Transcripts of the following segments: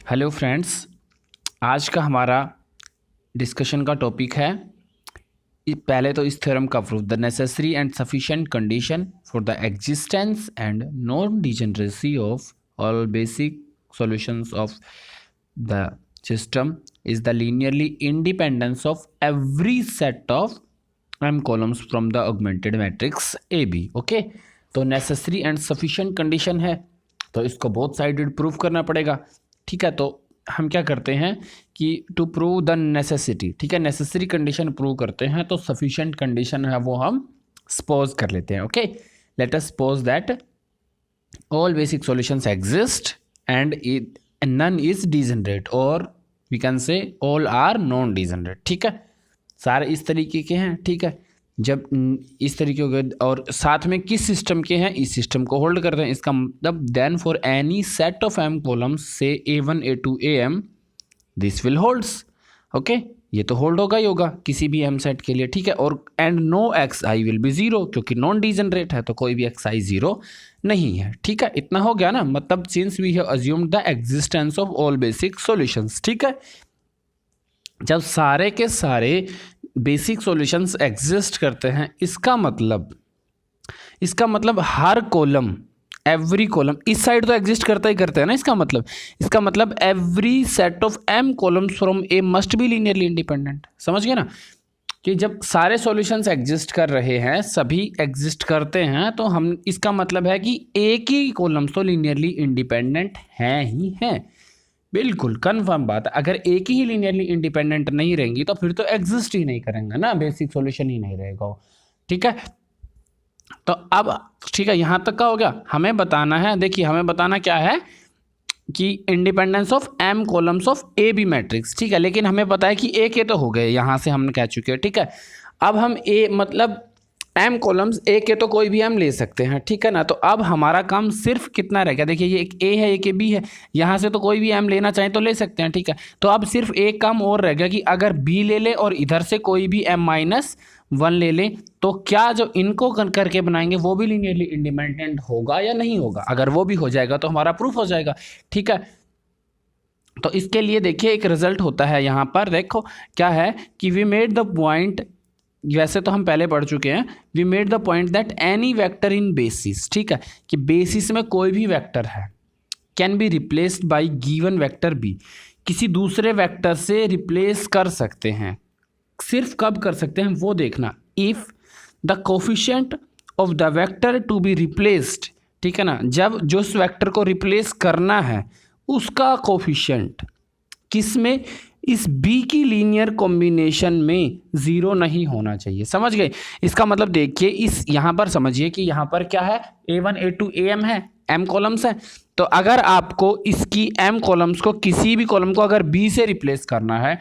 Hello friends, आज का हमारा डिस्कशन का टॉपिक है। पहले तो इस थ्योरम का proof, the necessary and sufficient condition for the existence and non degeneracy of all basic solutions of the system is the linearly independence of every set of M columns from the augmented matrix A B. Okay, तो necessary and sufficient condition है तो इसको both sided proof करना पड़ेगा। ठीक है, तो हम क्या करते हैं कि टू प्रूव द नेसेसिटी, ठीक है, नेसेसरी कंडीशन प्रूव करते हैं तो सफिशिएंट कंडीशन है वो हम सपोज कर लेते हैं। Okay, let us suppose that all basic solutions exist and none is degenerate, और we can say all are non degenerate. ठीक है, सारे इस तरीके के हैं। ठीक है, जब इस तरीके हो गए और साथ में किस सिस्टम के हैं, इस सिस्टम को होल्ड करते हैं। इसका मतलब then for any set of M columns से A1 A2 AM this will holds. Okay, ये तो होल्ड होगा ही होगा किसी भी एम सेट के लिए। ठीक है, और and no xi will be zero, क्योंकि नॉन डिजेनरेट है तो कोई भी xi जीरो नहीं है। ठीक है, इतना हो गया ना, मतलब since we have assumed the existence of all basic solutions. ठीक है, जब सारे के सारे बेसिक सॉल्यूशंस एग्जिस्ट करते हैं, इसका मतलब हर कॉलम, एवरी कॉलम इस साइड तो एग्जिस्ट करता ही करते हैं ना। इसका मतलब every set of M columns from A must be linearly independent. समझ गए ना, कि जब सारे सॉल्यूशंस एग्जिस्ट कर रहे हैं, सभी एग्जिस्ट करते हैं, तो हम इसका मतलब है कि एक ही कॉलम्स तो लीनियरली इंडिपेंडेंट हैं ही हैं। बिल्कुल कन्फर्म बात है। अगर एक ही लीनियरली इंडिपेंडेंट नहीं रहेंगी तो फिर तो एग्जिस्ट ही नहीं करेंगे ना, बेसिक सॉल्यूशन ही नहीं रहेगा। ठीक है, तो अब ठीक है, यहाँ तक का हो गया। हमें बताना है, देखिए हमें बताना क्या है कि independence of M columns of A B matrix. ठीक है, लेकिन हमें पता है कि ए के तो हो गए, यहाँ से हमने कह चुके हैं। ठीक है, अब हम ए मतलब एम कॉलम्स ए के तो कोई भी एम ले सकते हैं। ठीक है ना, तो अब हमारा काम सिर्फ कितना रह गया, देखिए ये एक ए है, एक बी है, यहाँ से तो कोई भी एम लेना चाहे तो ले सकते हैं। ठीक है, तो अब सिर्फ एक काम और रह गया कि अगर बी ले ले और इधर से कोई भी M-1 ले ले, तो क्या जो इनको करके बनाएंगे वो भी लीनियरली इंडिपेंडेंट होगा या नहीं होगा। अगर वो भी हो जाएगा तो हमारा प्रूफ हो जाएगा। ठीक है, तो इसके लिए देखिए एक रिजल्ट होता है यहाँ पर, देखो क्या है कि वी मेड द पॉइंट, वैसे तो हम पहले पढ़ चुके हैं, we made the point that any vector in basis, ठीक है, कि बेसिस में कोई भी वेक्टर है can be replaced by given vector B, किसी दूसरे वेक्टर से रिप्लेस कर सकते हैं। सिर्फ कब कर सकते हैं वो देखना, if the coefficient of the vector to be replaced, ठीक है ना, जब जो उस वेक्टर को रिप्लेस करना है उसका कोफिशिएंट किस में, इस बी की लीनियर कॉम्बिनेशन में जीरो नहीं होना चाहिए। समझ गए, इसका मतलब देखिए इस यहाँ पर समझिए कि यहाँ पर क्या है, A1 A2 AM है, एम कॉलम्स है। तो अगर आपको इसकी एम कॉलम्स को, किसी भी कॉलम को अगर बी से रिप्लेस करना है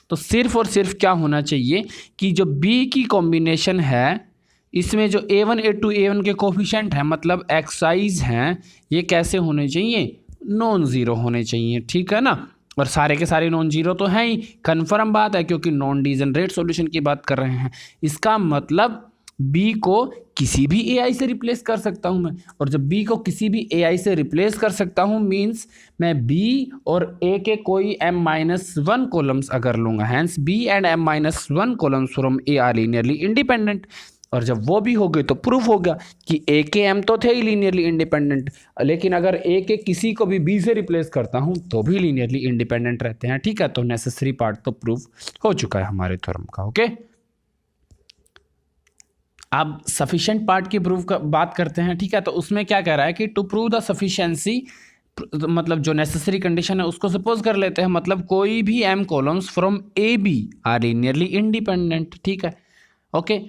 तो सिर्फ और सिर्फ क्या होना चाहिए कि जो बी की कॉम्बिनेशन है, इसमें जो A1 A2 AM के कोफिशिएंट हैं, मतलब एक्साइज हैं, ये कैसे होने चाहिए, नॉन ज़ीरो होने चाहिए। ठीक है ना, और सारे के सारे नॉन जीरो तो हैं ही, कन्फर्म बात है, क्योंकि नॉन डिजेनरेट सॉल्यूशन की बात कर रहे हैं। इसका मतलब बी को किसी भी AI से रिप्लेस कर सकता हूं मैं, और जब बी को किसी भी AI से रिप्लेस कर सकता हूं मींस मैं बी और ए के कोई M-1 कॉलम्स अगर लूंगा, hence B and M-1 columns from A are linearly independent. और जब वो भी हो गए तो प्रूफ हो गया कि ए के एम तो थे ही लीनियरली इंडिपेंडेंट, लेकिन अगर ए के किसी को भी बी से रिप्लेस करता हूं तो भी लीनियरली इंडिपेंडेंट रहते हैं। ठीक है, तो नेसेसरी पार्ट तो प्रूफ हो चुका है हमारे थ्योरम का। ओके, अब सफिशिएंट पार्ट की प्रूफ का बात करते हैं। ठीक है, तो उसमें क्या कह रहा है कि टू प्रूव द सफिशिएंसी, मतलब जो नेसेसरी कंडीशन है उसको सपोज कर लेते हैं, मतलब कोई भी M columns from A B are linearly independent. ठीक है, ओके,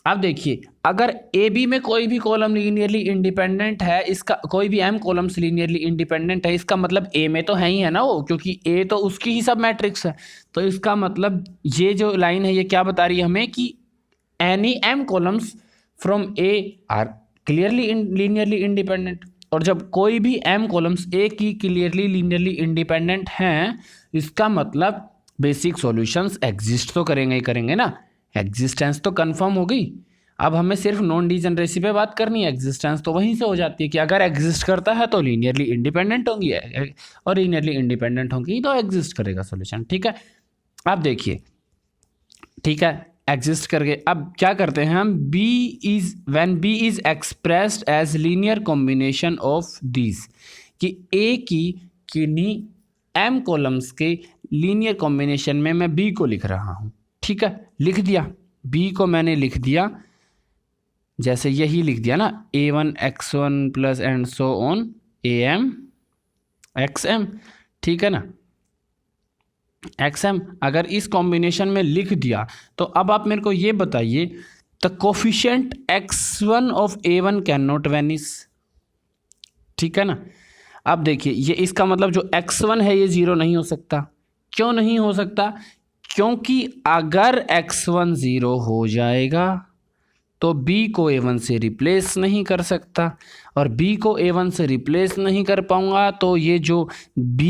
अब देखिए अगर ए बी में कोई भी कॉलम लीनियरली इंडिपेंडेंट है, इसका कोई भी एम कॉलम्स लीनियरली इंडिपेंडेंट है, इसका मतलब ए में तो है ही है ना वो, क्योंकि ए तो उसकी ही सब मैट्रिक्स है। तो इसका मतलब ये जो लाइन है ये क्या बता रही है हमें कि any M columns from A are clearly linearly independent, और जब कोई भी एम कॉलम्स ए की क्लियरली लीनियरली इंडिपेंडेंट हैं, इसका मतलब बेसिक सॉल्यूशंस एग्जिस्ट तो करेंगे ही करेंगे ना, एग्जिस्टेंस तो कंफर्म हो गई। अब हमें सिर्फ नॉन डिजनरेसी पे बात करनी है, एग्जिस्टेंस तो वहीं से हो जाती है कि अगर एग्जिस्ट करता है तो लीनियरली इंडिपेंडेंट होंगी, और लीनियरली इंडिपेंडेंट होंगी तो एग्जिस्ट करेगा सॉल्यूशन। ठीक है, अब देखिए, ठीक है, एग्जिस्ट करके अब क्या करते हैं हम, when B is expressed as linear combination of these, कि ए की किन्हीं एम कॉलम्स के लीनियर कॉम्बिनेशन में मैं बी को लिख रहा हूं। ठीक है, लिख दिया, बी को मैंने लिख दिया, जैसे यही लिख दिया ना, a1 x1 plus and so on am xm। ठीक है ना, xm अगर इस कॉम्बिनेशन में लिख दिया तो अब आप मेरे को ये बताइए, the coefficient x1 of a1 can not vanish. ठीक है ना, अब देखिए, ये इसका मतलब जो x1 है ये ज़ीरो नहीं हो सकता। क्यों नहीं हो सकता? क्योंकि अगर x1 ज़ीरो हो जाएगा तो b को a1 से रिप्लेस नहीं कर सकता, और b को a1 से रिप्लेस नहीं कर पाऊंगा तो ये जो b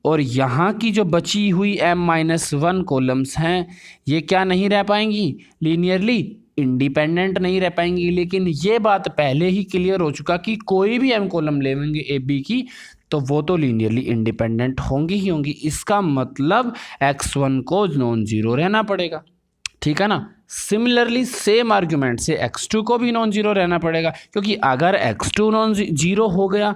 और यहाँ की जो बची हुई m-1 कॉलम्स हैं ये क्या नहीं रह पाएंगी, लीनियरली इंडिपेंडेंट नहीं रह पाएंगी। लेकिन ये बात पहले ही क्लियर हो चुका कि कोई भी m कॉलम लेंगे ए बी की तो वो तो लीनियरली इंडिपेंडेंट होंगी ही होंगी। इसका मतलब x1 को नॉन जीरो रहना पड़ेगा। ठीक है ना, सिमिलरली सेम आर्ग्यूमेंट से x2 को भी नॉन जीरो रहना पड़ेगा, क्योंकि अगर x2 नॉन जीरो हो गया,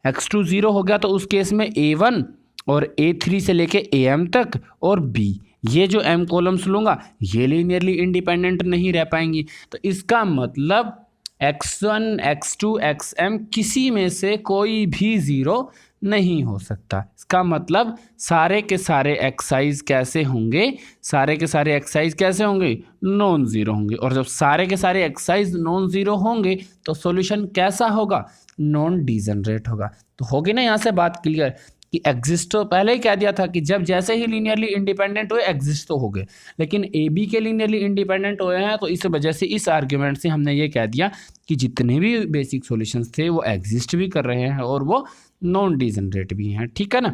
x2 जीरो हो गया तो उस केस में a1 और a3 से लेके am तक और b, ये जो m कॉलम्स लूँगा ये लीनियरली इंडिपेंडेंट नहीं रह पाएंगी। तो इसका मतलब x1 x2 xm किसी में से कोई भी ज़ीरो नहीं हो सकता। इसका मतलब सारे के सारे एक्साइज कैसे होंगे, सारे के सारे एक्साइज कैसे होंगे, नॉन ज़ीरो होंगे। और जब सारे के सारे एक्साइज नॉन ज़ीरो होंगे तो सॉल्यूशन कैसा होगा, नॉन डिजनरेट होगा। तो होगी ना यहाँ से बात क्लियर कि एग्जिस्ट तो पहले ही कह दिया था कि जब जैसे ही लीनियरली इंडिपेंडेंट हुए एग्जिस्ट तो हो गए, लेकिन ए बी के लीनियरली इंडिपेंडेंट हुए हैं तो इस वजह से इस आर्ग्यूमेंट से हमने ये कह दिया कि जितने भी बेसिक सॉल्यूशंस थे वो एग्जिस्ट भी कर रहे हैं और वो नॉन डिजनरेट भी हैं। ठीक है ना,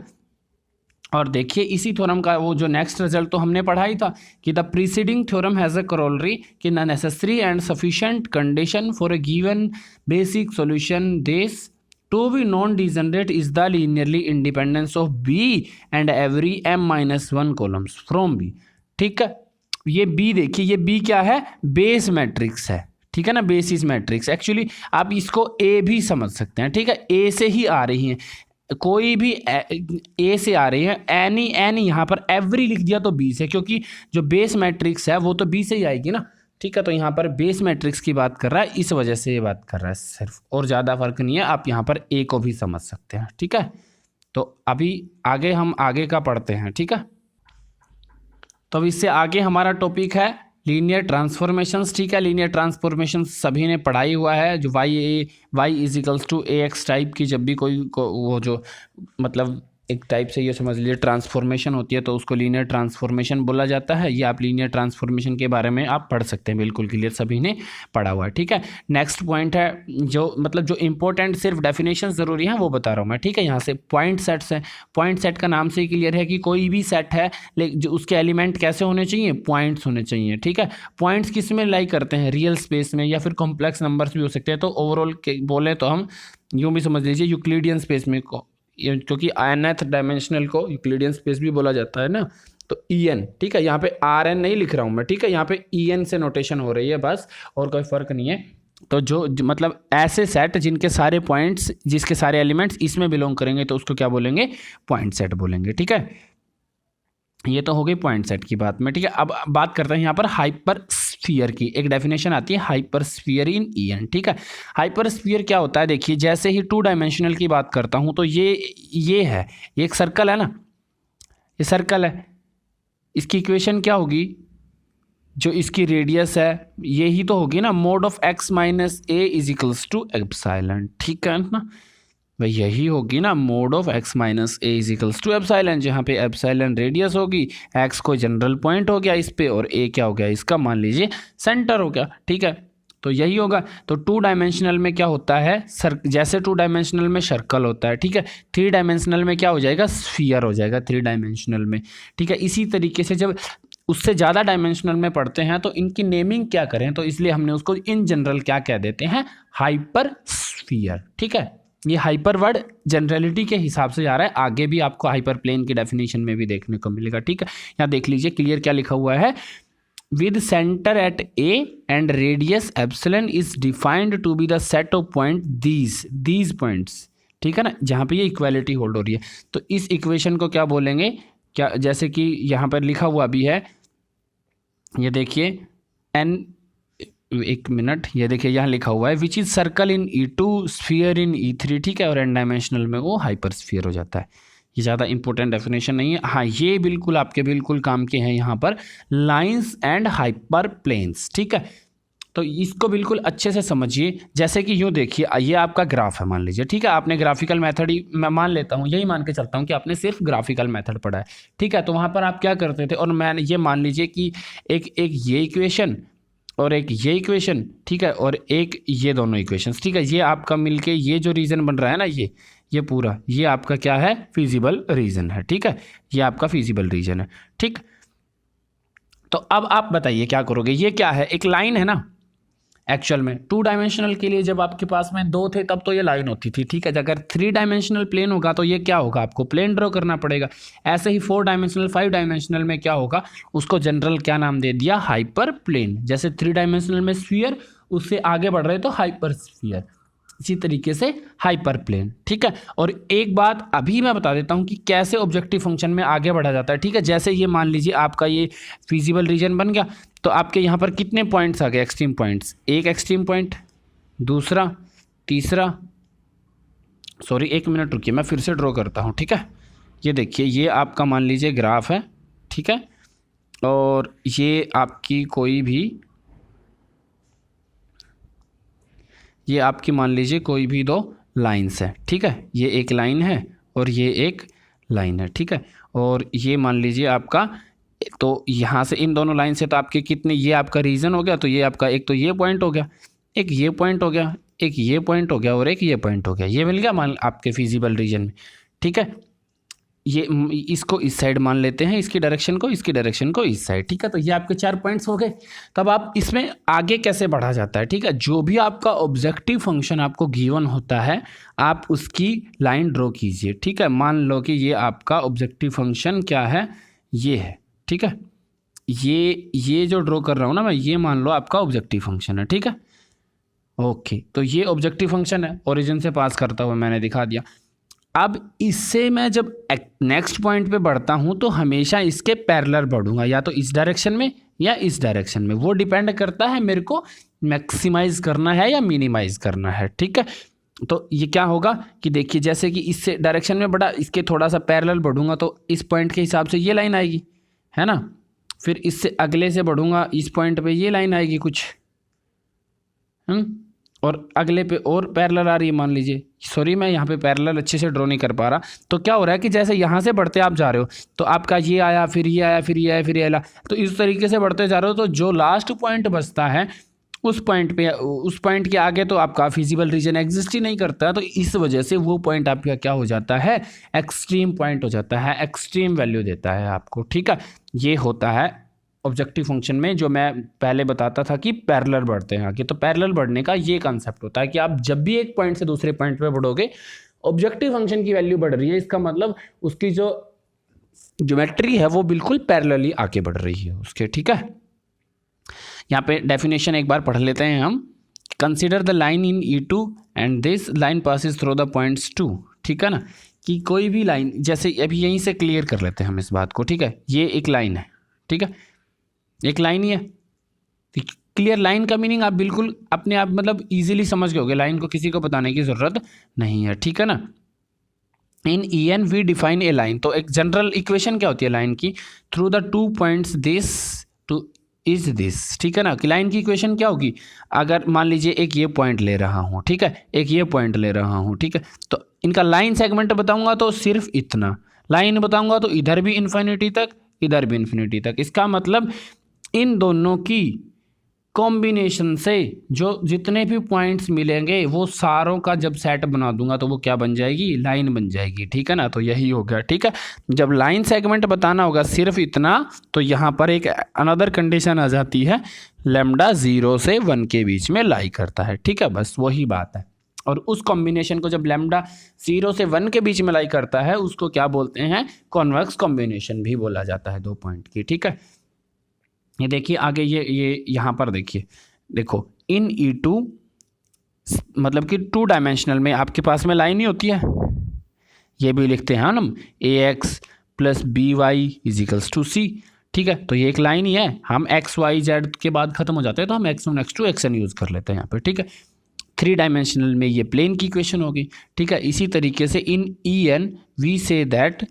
और देखिए इसी थ्योरम का वो जो नेक्स्ट रिजल्ट तो हमने पढ़ा ही था कि the preceding theorem has a corollary कि the necessary and sufficient condition for a given basic solution this to be non-degenerate is the linearly independence of B and every m-1 columns from B। ठीक है, ये B देखिए, ये B क्या है, base matrix है। ठीक है ना, बेसिस मैट्रिक्स, एक्चुअली आप इसको A भी समझ सकते हैं। ठीक है, A से ही आ रही हैं, कोई भी A से आ रही है, एनी यहाँ पर एवरी लिख दिया तो B से, क्योंकि जो बेस मैट्रिक्स है वो तो B से ही आएगी ना। ठीक है, तो यहाँ पर बेस मैट्रिक्स की बात कर रहा है, इस वजह से ये बात कर रहा है सिर्फ, और ज़्यादा फर्क नहीं है। आप यहाँ पर ए को भी समझ सकते हैं। ठीक है, तो अभी आगे हम आगे का पढ़ते हैं। ठीक है, तो अब इससे आगे हमारा टॉपिक है लीनियर ट्रांसफॉर्मेशंस। ठीक है, लीनियर ट्रांसफॉर्मेशन सभी ने पढ़ाई हुआ है, जो Y is equals to A X type की जब भी कोई वो जो मतलब एक टाइप से ये समझ लीजिए ट्रांसफॉर्मेशन होती है तो उसको लीनियर ट्रांसफॉर्मेशन बोला जाता है। ये आप लीनियर ट्रांसफॉर्मेशन के बारे में आप पढ़ सकते हैं, बिल्कुल क्लियर, सभी ने पढ़ा हुआ है। ठीक है, नेक्स्ट पॉइंट है जो मतलब जो इंपॉर्टेंट सिर्फ डेफिनेशन ज़रूरी है वो बता रहा हूँ मैं। ठीक है, यहाँ से पॉइंट सेट्स हैं, पॉइंट सेट का नाम से ही क्लियर है कि कोई भी सेट है लेकिन जो उसके एलिमेंट कैसे होने चाहिए, पॉइंट्स होने चाहिए। ठीक है, पॉइंट्स किस में लाई करते हैं, रियल स्पेस में या फिर कॉम्प्लेक्स नंबर्स भी हो सकते हैं। तो ओवरऑल बोले तो हम यूँ भी समझ लीजिए यूक्लिडियन स्पेस में, क्योंकि nth डायमेंशनल को यूक्लिडियन स्पेस भी बोला जाता है ना, तो en। ठीक है, यहाँ पे rn नहीं लिख रहा हूँ मैं। ठीक है, यहाँ पे en से नोटेशन हो रही है बस, और कोई फर्क नहीं है। तो जो मतलब ऐसे सेट जिनके सारे पॉइंट्स, जिसके सारे एलिमेंट्स इसमें बिलोंग करेंगे तो उसको क्या बोलेंगे, पॉइंट सेट बोलेंगे। ठीक है, ये तो हो गई पॉइंट सेट की बात में। ठीक है, अब बात करते हैं यहाँ पर हाइपर स्फीयर की। एक डेफिनेशन आती है हाइपर स्फीयर इन EN। ठीक है, हाइपर स्फीयर क्या होता है, देखिए जैसे ही 2 डायमेंशनल की बात करता हूँ तो ये है, ये एक सर्कल है ना, ये सर्कल है, इसकी इक्वेशन क्या होगी, जो इसकी रेडियस है यही तो होगी ना, mod of x minus A is equals to epsilon. ठीक है ना, भाई यही होगी ना, mod of x minus A is equals to epsilon, जहाँ पे एप्सिलॉन रेडियस होगी, x को जनरल पॉइंट हो गया इस पे, और a क्या हो गया, इसका मान लीजिए सेंटर हो गया। ठीक है, तो यही होगा। तो 2 डायमेंशनल में क्या होता है, जैसे 2 डायमेंशनल में सर्कल होता है। ठीक है, 3 डायमेंशनल में क्या हो जाएगा, स्फीयर हो जाएगा 3 डायमेंशनल में। ठीक है, इसी तरीके से जब उससे ज़्यादा डायमेंशनल में पढ़ते हैं तो इनकी नेमिंग क्या करें, तो इसलिए हमने उसको इन जनरल क्या कह देते हैं, हाइपरस्फीयर। ठीक है, ये हाइपर वर्ड जनरलिटी के हिसाब से जा रहा है, आगे भी आपको हाइपर प्लेन की डेफिनेशन में भी देखने को मिलेगा। ठीक है, यहाँ देख लीजिए क्लियर क्या लिखा हुआ है, with center at A and radius epsilon is defined to be the set of point these points। ठीक है ना, जहाँ पे ये इक्वालिटी होल्ड हो रही है, तो इस इक्वेशन को क्या बोलेंगे, क्या जैसे कि यहाँ पर लिखा हुआ भी है, ये देखिए n, एक मिनट, ये देखिए यहाँ लिखा हुआ है which is circle in E2 sphere in E3। ठीक है, और एन डायमेंशनल में वो हाइपर स्फीयर हो जाता है। ये ज़्यादा इंपॉर्टेंट डेफिनेशन नहीं है। हाँ, ये बिल्कुल आपके बिल्कुल काम के हैं यहाँ पर, लाइंस एंड हाइपर प्लेन्स। ठीक है, तो इसको बिल्कुल अच्छे से समझिए। जैसे कि यूँ देखिए, ये आपका ग्राफ है मान लीजिए। ठीक है, आपने ग्राफिकल मेथड ही, मैं मान लेता हूँ, यही मान के चलता हूँ कि आपने सिर्फ ग्राफिकल मेथड पढ़ा है। ठीक है, तो वहाँ पर आप क्या करते थे, और मैं ये मान लीजिए कि एक ये इक्वेशन और एक ये इक्वेशन, ठीक है, और एक ये दोनों इक्वेशंस। ठीक है, ये आपका मिलके ये जो रीजन बन रहा है ना, ये पूरा ये आपका क्या है, फिजिबल रीजन है। ठीक है, ये आपका फिजिबल रीजन है। ठीक, तो अब आप बताइए क्या करोगे, ये क्या है, एक लाइन है ना। एक्चुअल में 2 डायमेंशनल के लिए जब आपके पास में 2 थे तब तो ये लाइन होती थी। ठीक है, अगर 3 डायमेंशनल प्लेन होगा तो ये क्या होगा, आपको प्लेन ड्रॉ करना पड़ेगा। ऐसे ही 4 डायमेंशनल 5 डायमेंशनल में क्या होगा, उसको जनरल क्या नाम दे दिया, हाइपर प्लेन। जैसे 3 डायमेंशनल में स्फीयर, उससे आगे बढ़ रहे तो हाइपर स्फीयर, इसी तरीके से हाइपर प्लेन। ठीक है, और एक बात अभी मैं बता देता हूं कि कैसे ऑब्जेक्टिव फंक्शन में आगे बढ़ा जाता है। ठीक है, जैसे ये मान लीजिए आपका ये फिजिबल रीजन बन गया, तो आपके यहाँ पर कितने पॉइंट्स आ गए, एक्सट्रीम पॉइंट्स, एक एक्सट्रीम पॉइंट, दूसरा, तीसरा, सॉरी एक मिनट रुकिए, मैं फिर से ड्रॉ करता हूँ। ठीक है, ये देखिए, ये आपका मान लीजिए ग्राफ है। ठीक है, और ये आपकी कोई भी, ये आपकी मान लीजिए कोई भी 2 लाइन्स है। ठीक है, ये एक लाइन है और ये एक लाइन है। ठीक है, और ये मान लीजिए आपका, तो यहाँ से इन दोनों लाइन से तो आपके कितने, ये आपका रीजन हो गया, तो ये आपका एक तो ये पॉइंट हो गया, एक ये पॉइंट हो गया, एक ये पॉइंट हो गया, और एक ये पॉइंट हो गया, ये मिल गया मान आपके फिजिबल रीजन में। ठीक है, ये इसको इस साइड मान लेते हैं, इसकी डायरेक्शन को, इसकी डायरेक्शन को इस साइड। ठीक है, तो ये आपके 4 पॉइंट्स हो गए। तब आप इसमें आगे कैसे बढ़ा जाता है। ठीक है, जो भी आपका ऑब्जेक्टिव फंक्शन आपको गिवन होता है, आप उसकी लाइन ड्रॉ कीजिए। ठीक है, मान लो कि ये आपका ऑब्जेक्टिव फंक्शन क्या है, ये है। ठीक है, ये जो ड्रॉ कर रहा हूँ ना मैं, ये मान लो आपका ऑब्जेक्टिव फंक्शन है। ठीक है, ओके, तो ये ऑब्जेक्टिव फंक्शन है, ओरिजिन से पास करता हुआ मैंने दिखा दिया। अब इससे मैं जब नेक्स्ट पॉइंट पे बढ़ता हूँ तो हमेशा इसके पैरेलल बढ़ूंगा, या तो इस डायरेक्शन में या इस डायरेक्शन में, वो डिपेंड करता है मेरे को मैक्सिमाइज करना है या मिनिमाइज करना है। ठीक है, तो ये क्या होगा कि देखिए, जैसे कि इससे डायरेक्शन में बढ़ा, इसके थोड़ा सा पैरेलल बढ़ूंगा तो इस पॉइंट के हिसाब से ये लाइन आएगी, है ना। फिर इससे अगले से बढ़ूंगा, इस पॉइंट पे ये लाइन आएगी कुछ, और अगले पे और पैरेलल आ रही है मान लीजिए। सॉरी, मैं यहाँ पे पैरेलल अच्छे से ड्रॉ नहीं कर पा रहा। तो क्या हो रहा है कि जैसे यहाँ से बढ़ते आप जा रहे हो तो आपका ये आया, फिर ये आया, फिर ये आया, फिर ये आया, तो इस तरीके से बढ़ते जा रहे हो, तो जो लास्ट पॉइंट बचता है उस पॉइंट के आगे तो आपका फिजिबल रीजन एग्जिस्ट ही नहीं करता। तो इस वजह से वो पॉइंट आपका क्या हो जाता है, एक्सट्रीम पॉइंट हो जाता है, एक्सट्रीम वैल्यू देता है आपको। ठीक है, ये होता है ऑब्जेक्टिव फंक्शन में, जो मैं पहले बताता था कि पैरेलल बढ़ते हैं आगे। तो पैरेलल बढ़ने का ये कॉन्सेप्ट होता है कि आप जब भी एक पॉइंट से दूसरे पॉइंट पे बढ़ोगे, ऑब्जेक्टिव फंक्शन की वैल्यू बढ़ रही है, इसका मतलब उसकी जो ज्योमेट्री है वो बिल्कुल पैरेलली आगे बढ़ रही है उसके। ठीक है, यहाँ पे डेफिनेशन एक बार पढ़ लेते हैं हम। Consider the line in E2 and this line passes through the points 2। ठीक है ना, कि कोई भी लाइन, जैसे अभी यहीं से क्लियर कर लेते हैं हम इस बात को। ठीक है, ये एक लाइन है। ठीक है, एक लाइन ही है। क्लियर, लाइन का मीनिंग आप बिल्कुल अपने आप मतलब इजीली समझ गए होगे, लाइन को किसी को बताने की ज़रूरत नहीं है। ठीक है ना, in EN we define a line. तो एक जनरल इक्वेशन क्या होती है लाइन की, through the 2 points this two is this. ठीक है ना, कि लाइन की इक्वेशन क्या होगी, अगर मान लीजिए एक ये पॉइंट ले रहा हूँ, ठीक है, एक ये पॉइंट ले रहा हूँ, ठीक है, तो इनका लाइन सेगमेंट बताऊंगा तो सिर्फ इतना, लाइन बताऊंगा तो इधर भी इन्फिनिटी तक, इधर भी इन्फिनिटी तक। इसका मतलब इन दोनों की कॉम्बिनेशन से जो जितने भी पॉइंट्स मिलेंगे वो सारों का जब सेट बना दूंगा तो वो क्या बन जाएगी, लाइन बन जाएगी। ठीक है ना, तो यही हो गया। ठीक है, जब लाइन सेगमेंट बताना होगा सिर्फ इतना, तो यहाँ पर एक अनदर कंडीशन आ जाती है, लैम्डा 0 से 1 के बीच में लाई करता है। ठीक है, बस वही बात है। और उस कॉम्बिनेशन को जब लैम्डा 0 से 1 के बीच में लाई करता है उसको क्या बोलते हैं, कॉन्वेक्स कॉम्बिनेशन भी बोला जाता है 2 पॉइंट की। ठीक है, ये देखिए आगे, ये यहाँ पर देखिए, देखो इन E2 मतलब कि 2 डायमेंशनल में आपके पास में लाइन ही होती है, ये भी लिखते हैं हम AX + BY = C। ठीक है, तो ये एक लाइन ही है, हम X Y Z के बाद खत्म हो जाते हैं तो हम X1 X2 Xn यूज़ कर लेते हैं यहाँ पे। ठीक है, 3 डायमेंशनल में ये प्लेन की इक्वेशन होगी। ठीक है, इसी तरीके से in En we say that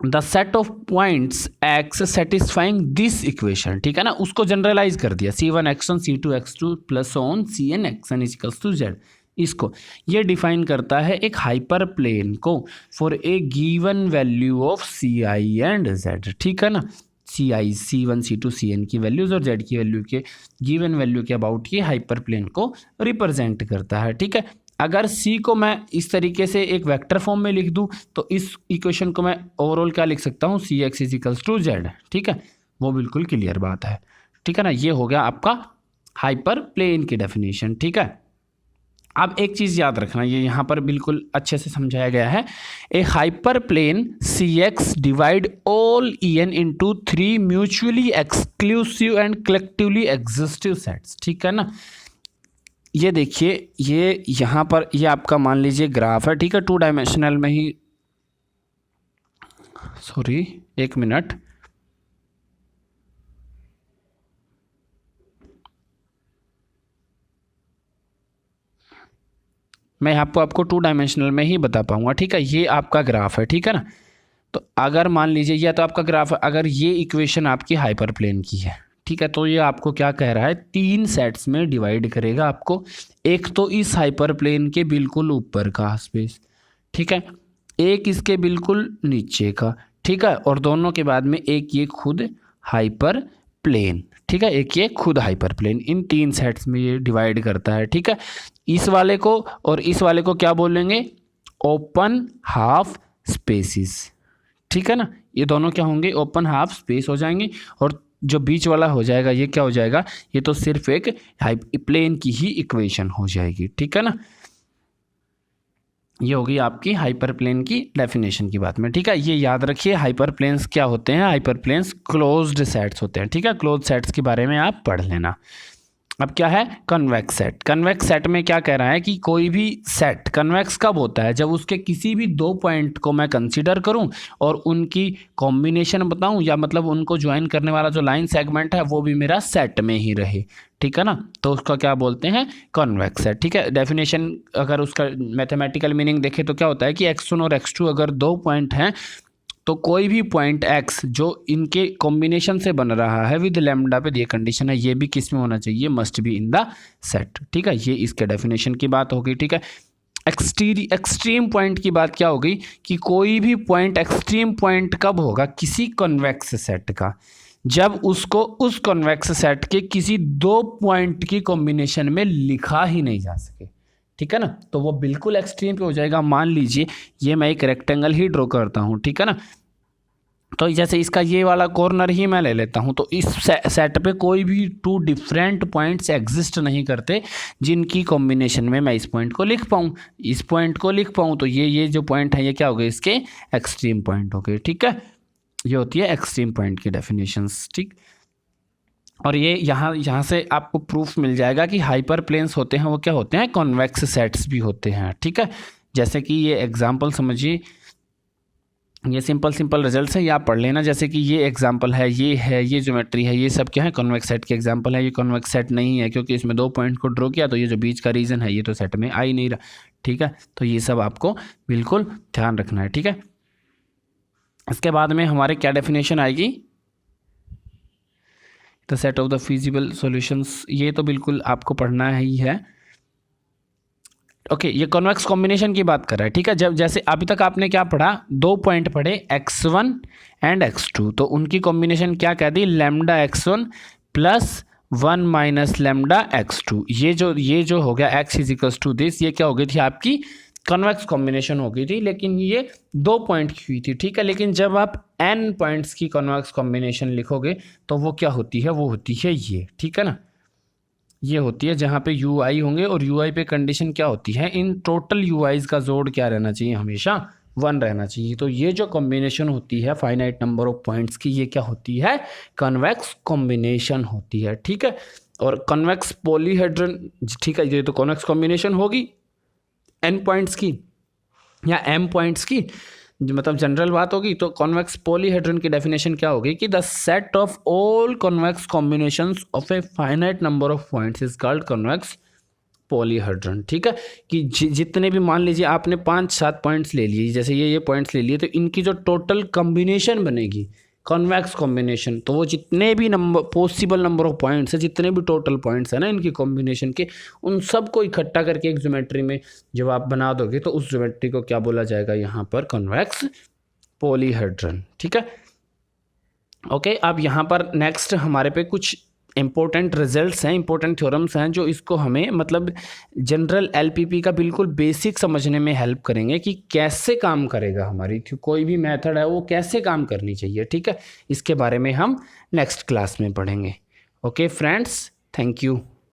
the set of points x satisfying this equation. ठीक है ना, उसको जनरलाइज कर दिया, C1 X1 C2 X2 plus on Cn Xn = Z। इसको ये डिफाइन करता है एक हाइपर प्लेन को for a given value of Ci and Z। ठीक है ना, Ci C1 C2 Cn की वैल्यूज और Z की वैल्यू के गिवन वैल्यू के अबाउट ये हाइपर प्लेन को रिप्रेजेंट करता है। ठीक है, अगर C को मैं इस तरीके से एक वेक्टर फॉर्म में लिख दूं तो इस इक्वेशन को मैं ओवरऑल क्या लिख सकता हूं, Cx = Z। ठीक है, वो बिल्कुल क्लियर बात है। ठीक है ना, ये हो गया आपका हाइपर प्लेन की डेफिनेशन। ठीक है, अब एक चीज़ याद रखना, ये यहाँ पर बिल्कुल अच्छे से समझाया गया है, a hyper plane Cx divide all En into 3 mutually exclusive and collectively exhaustive sets. ठीक है ना, ये देखिए, ये यहाँ पर ये आपका मान लीजिए ग्राफ है। ठीक है, 2 डायमेंशनल में ही, सॉरी 1 मिनट, मैं आपको 2 डायमेंशनल में ही बता पाऊंगा। ठीक है, ये आपका ग्राफ है। ठीक है ना, तो अगर मान लीजिए यह तो आपका ग्राफ है, अगर ये इक्वेशन आपकी हाइपर प्लेन की है, ठीक है, तो ये आपको क्या कह रहा है, 3 सेट्स में डिवाइड करेगा आपको। एक तो इस हाइपर प्लेन के बिल्कुल ऊपर का स्पेस, ठीक है, एक इसके बिल्कुल नीचे का, ठीक है, और दोनों के बाद में एक ये खुद हाइपर प्लेन। ठीक है, एक ये खुद हाइपर प्लेन, इन 3 सेट्स में ये डिवाइड करता है। ठीक है, इस वाले को और इस वाले को क्या बोलेंगे, ओपन हाफ स्पेसिस। ठीक है ना, ये दोनों क्या होंगे, ओपन हाफ स्पेस हो जाएंगे, और जो बीच वाला हो जाएगा ये क्या हो जाएगा, ये तो सिर्फ एक प्लेन की ही इक्वेशन हो जाएगी। ठीक है ना, ये होगी आपकी हाइपर प्लेन की डेफिनेशन की बात में। ठीक है, ये याद रखिए, हाइपर प्लेन्स क्या होते हैं, हाइपर प्लेन्स क्लोज्ड सेट्स होते हैं। ठीक है, क्लोज्ड सेट्स के बारे में आप पढ़ लेना। अब क्या है कन्वेक्स सेट। कन्वेक्स सेट में क्या कह रहा है कि कोई भी सेट कन्वेक्स कब होता है, जब उसके किसी भी 2 पॉइंट को मैं कंसीडर करूं और उनकी कॉम्बिनेशन बताऊं, या मतलब उनको ज्वाइन करने वाला जो लाइन सेगमेंट है वो भी मेरा सेट में ही रहे। ठीक है ना, तो उसका क्या बोलते हैं, कॉन्वेक्स सेट। ठीक है, डेफिनेशन अगर उसका मैथमेटिकल मीनिंग देखें तो क्या होता है कि X1 और X2 अगर 2 पॉइंट हैं तो कोई भी पॉइंट x जो इनके कॉम्बिनेशन से बन रहा है विद लैम्डा पे, ये कंडीशन है, ये भी किस में होना चाहिए, must be in the set. ठीक है, ये इसके डेफिनेशन की बात होगी। ठीक है, एक्सट्रीम पॉइंट की बात क्या होगी कि कोई भी पॉइंट एक्सट्रीम पॉइंट कब होगा किसी कॉन्वेक्स सेट का, जब उसको उस कॉन्वेक्स सेट के किसी 2 पॉइंट की कॉम्बिनेशन में लिखा ही नहीं जा सके। ठीक है ना, तो वो बिल्कुल एक्सट्रीम पे हो जाएगा। मान लीजिए ये मैं एक रेक्टेंगल ही ड्रॉ करता हूँ, ठीक है ना, तो जैसे इसका ये वाला कॉर्नर ही मैं ले लेता हूँ, तो इस सेट पे कोई भी 2 डिफरेंट पॉइंट्स एग्जिस्ट नहीं करते जिनकी कॉम्बिनेशन में मैं इस पॉइंट को लिख पाऊँ, इस पॉइंट को लिख पाऊँ। तो ये जो पॉइंट है ये क्या हो गए, इसके एक्सट्रीम पॉइंट हो गए। ठीक है, ये होती है एक्सट्रीम पॉइंट की डेफिनेशंस। ठीक, और ये यहाँ से आपको प्रूफ मिल जाएगा कि हाइपर प्लेन्स होते हैं वो क्या होते हैं, कॉन्वेक्स सेट्स भी होते हैं। ठीक है, जैसे कि ये एग्जांपल समझिए, ये सिंपल रिजल्ट्स है, ये आप पढ़ लेना। जैसे कि ये एग्जांपल है, ये ज्योमेट्री है, ये सब क्या है, कॉन्वेक्स सेट के एग्जांपल है। ये कॉन्वेक्स सेट नहीं है क्योंकि इसमें 2 पॉइंट को ड्रॉ किया, तो ये जो बीच का रीजन है ये तो सेट में आ ही नहीं रहा। ठीक है, तो ये सब आपको बिल्कुल ध्यान रखना है। ठीक है, इसके बाद में हमारे क्या डेफिनेशन आएगी, the set of the feasible solutions, ये तो बिल्कुल आपको पढ़ना ही है। ओके, ये कॉन्वेक्स कॉम्बिनेशन की बात कर रहा है। ठीक है, जब जैसे अभी तक आपने क्या पढ़ा, 2 पॉइंट पढ़े x1 एंड x2, तो उनकी कॉम्बिनेशन क्या कह दी, lambda x1 plus 1 minus lambda x2, ये जो हो गया x is equals to this, ये क्या हो गई थी आपकी कन्वेक्स कॉम्बिनेशन हो गई थी, लेकिन ये 2 पॉइंट की हुई थी, ठीक है। लेकिन जब आप n पॉइंट्स की कन्वेक्स कॉम्बिनेशन लिखोगे तो वो क्या होती है, वो होती है ये, ठीक है ना, ये होती है जहाँ पे यू आई होंगे और यू आई पे कंडीशन क्या होती है, इन टोटल यू आईज का जोड़ क्या रहना चाहिए, हमेशा 1 रहना चाहिए। तो ये जो कॉम्बिनेशन होती है फाइनाइट नंबर ऑफ पॉइंट्स की, ये क्या होती है, कन्वेक्स कॉम्बिनेशन होती है, ठीक है। और कन्वेक्स पॉलीहेड्रन, ठीक है, ये तो कन्वेक्स कॉम्बिनेशन होगी n पॉइंट्स की या m पॉइंट्स की, जो मतलब जनरल बात होगी। तो कॉन्वेक्स पॉलीहेड्रन की डेफिनेशन क्या होगी कि the set of all convex combinations of a finite number of points is called convex polyhedron, ठीक है। कि जितने भी मान लीजिए आपने 5-7 पॉइंट्स ले लिए, जैसे ये पॉइंट्स ले लिए, तो इनकी जो टोटल कॉम्बिनेशन बनेगी कॉन्वेक्स कॉम्बिनेशन, तो वो जितने भी number possible number of points है, जितने भी टोटल पॉइंट्स है ना इनकी कॉम्बिनेशन के, उन सब को इकट्ठा करके एक ज्योमेट्री में जब आप बना दोगे तो उस ज्योमेट्री को क्या बोला जाएगा यहाँ पर, कॉन्वेक्स पॉलीहेड्रन, ठीक है। ओके, अब यहाँ पर नेक्स्ट हमारे पे कुछ इंपॉर्टेंट रिजल्ट्स हैं, इंपॉर्टेंट थ्योरम्स हैं, जो इसको हमें मतलब जनरल एलपीपी का बिल्कुल बेसिक समझने में हेल्प करेंगे कि कैसे काम करेगा हमारी कोई भी मेथड है वो कैसे काम करनी चाहिए, ठीक है। इसके बारे में हम नेक्स्ट क्लास में पढ़ेंगे। Okay friends, thank you.